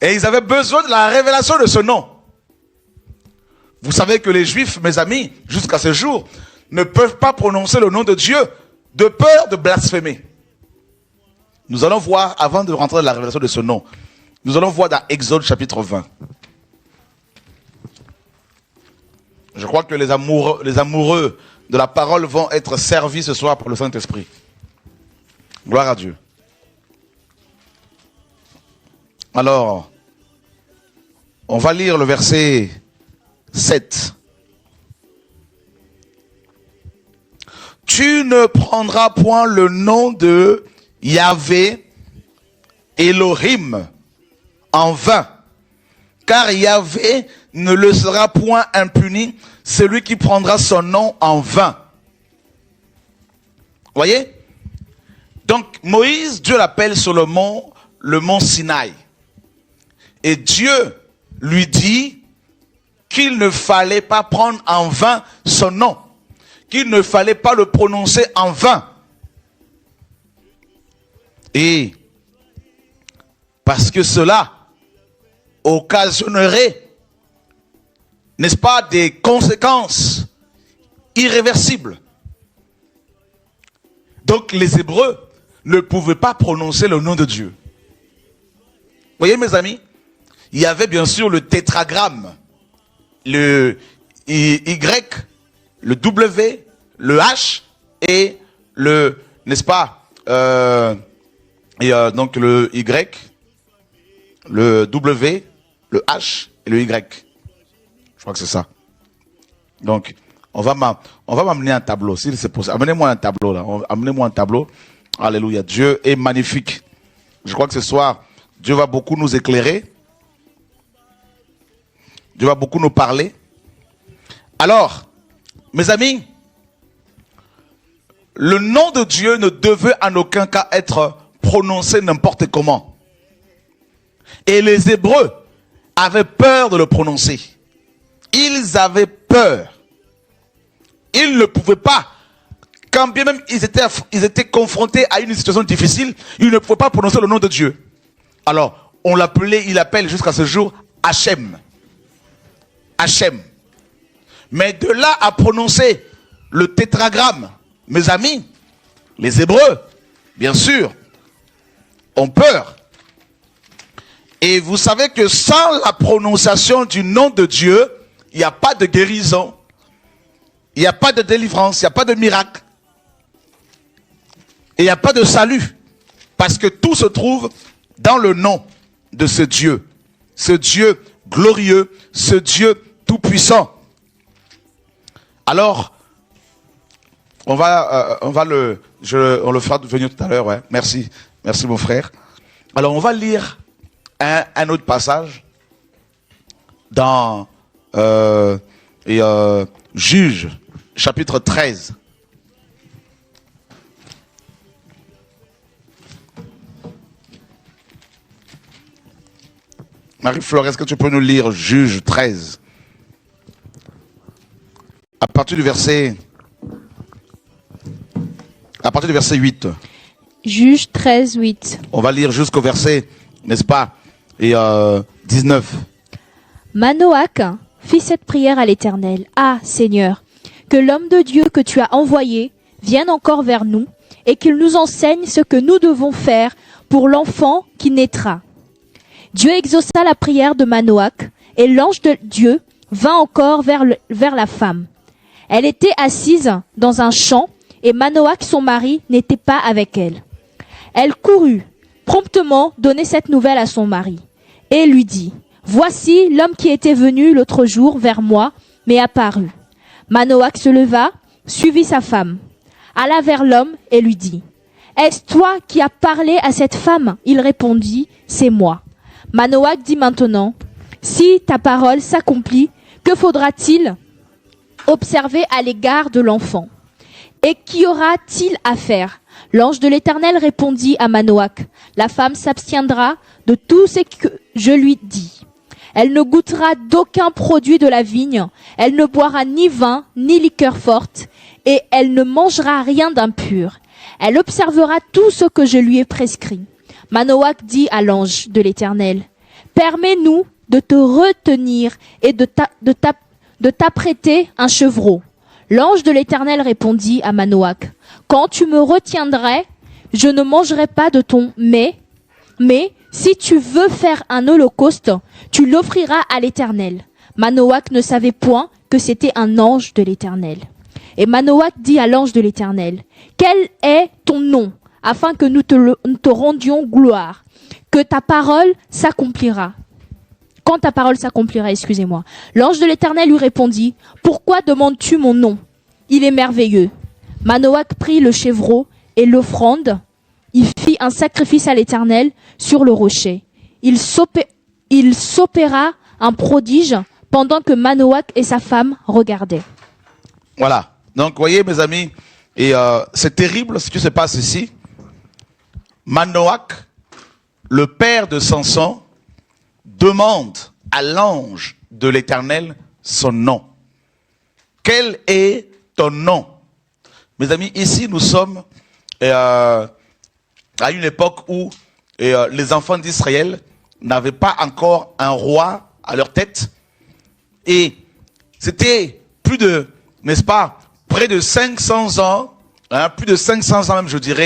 Et ils avaient besoin de la révélation de ce nom. Vous savez que les Juifs, mes amis, jusqu'à ce jour, ne peuvent pas prononcer le nom de Dieu de peur de blasphémer. Nous allons voir, avant de rentrer dans la révélation de ce nom, nous allons voir dans Exode chapitre 20. Je crois que les amoureux de la parole vont être servis ce soir par le Saint-Esprit. Gloire à Dieu. Alors, on va lire le verset 7. Tu ne prendras point le nom de Yahvé Elohim en vain, car Yahvé ne le sera point impuni, celui qui prendra son nom en vain. Voyez? Donc Moïse, Dieu l'appelle sur le mont Sinaï. Et Dieu lui dit qu'il ne fallait pas prendre en vain son nom, qu'il ne fallait pas le prononcer en vain. Et parce que cela occasionnerait, n'est-ce pas, des conséquences irréversibles. Donc les Hébreux ne pouvaient pas prononcer le nom de Dieu. Vous voyez mes amis, il y avait bien sûr le tétragramme, le Y, le W, le H et le, n'est-ce pas, donc le Y, le W, le H et le Y. Je crois que c'est ça. Donc, on va m'amener un tableau, si c'est possible. Amenez-moi un tableau là. Amenez-moi un tableau. Alléluia. Dieu est magnifique. Je crois que ce soir, Dieu va beaucoup nous éclairer. Dieu va beaucoup nous parler. Alors, mes amis, le nom de Dieu ne devait en aucun cas être prononcé n'importe comment. Et les Hébreux avaient peur de le prononcer. Ils avaient peur. Ils ne pouvaient pas, quand bien même ils étaient confrontés à une situation difficile, ils ne pouvaient pas prononcer le nom de Dieu. Alors, il appelle jusqu'à ce jour Hachem. Hachem. Mais de là à prononcer le tétragramme, mes amis, les Hébreux, bien sûr, ont peur. Et vous savez que sans la prononciation du nom de Dieu, il n'y a pas de guérison, il n'y a pas de délivrance, il n'y a pas de miracle. Et il n'y a pas de salut. Parce que tout se trouve dans le nom de ce Dieu. Ce Dieu glorieux, ce Dieu tout-puissant. Alors, on le fera venir tout à l'heure, ouais. Merci mon frère. Alors, on va lire un autre passage dans Juges, chapitre 13. Marie-Flore, est-ce que tu peux nous lire Juges 13 à partir du verset 8. Juges 13, 8. On va lire jusqu'au verset, n'est-ce pas, 19. Manoach fit cette prière à l'Éternel. Ah, Seigneur, que l'homme de Dieu que tu as envoyé vienne encore vers nous et qu'il nous enseigne ce que nous devons faire pour l'enfant qui naîtra. Dieu exauça la prière de Manoach et l'ange de Dieu vint encore vers la femme. Elle était assise dans un champ et Manoach, son mari, n'était pas avec elle. Elle courut promptement donner cette nouvelle à son mari et lui dit: Voici l'homme qui était venu l'autre jour vers moi m'est apparu. Manoach se leva, suivit sa femme, alla vers l'homme et lui dit: Est-ce toi qui as parlé à cette femme? Il répondit: C'est moi. Manoach dit maintenant: Si ta parole s'accomplit, que faudra-t-il observer à l'égard de l'enfant? Et qu'y aura-t-il à faire? L'ange de l'Éternel répondit à Manoach: La femme s'abstiendra de tout ce que je lui dis. Elle ne goûtera d'aucun produit de la vigne, elle ne boira ni vin, ni liqueur forte, et elle ne mangera rien d'impur. Elle observera tout ce que je lui ai prescrit. Manoach dit à l'ange de l'Éternel: permets-nous de te retenir et de t'apprêter un chevreau. L'ange de l'Éternel répondit à Manoach, quand tu me retiendrais, je ne mangerai pas de ton mets, mais si tu veux faire un holocauste, tu l'offriras à l'Éternel. Manoach ne savait point que c'était un ange de l'Éternel. Et Manoach dit à l'ange de l'Éternel, quel est ton nom, afin que nous te rendions gloire, que ta parole s'accomplira. Quand ta parole s'accomplira, excusez-moi. L'ange de l'Éternel lui répondit, pourquoi demandes-tu mon nom? Il est merveilleux. Manoach prit le chevreau et l'offrande. Il fit un sacrifice à l'Éternel sur le rocher. Il s'opéra un prodige pendant que Manoach et sa femme regardaient. Voilà. Donc, voyez, mes amis, et c'est terrible ce qui se passe ici. Manoach, le père de Samson, demande à l'ange de l'Éternel son nom. Quel est ton nom? Mes amis, ici nous sommes à une époque où les enfants d'Israël n'avaient pas encore un roi à leur tête. Et c'était plus de, n'est-ce pas, près de 500 ans, plus de 500 ans même je dirais,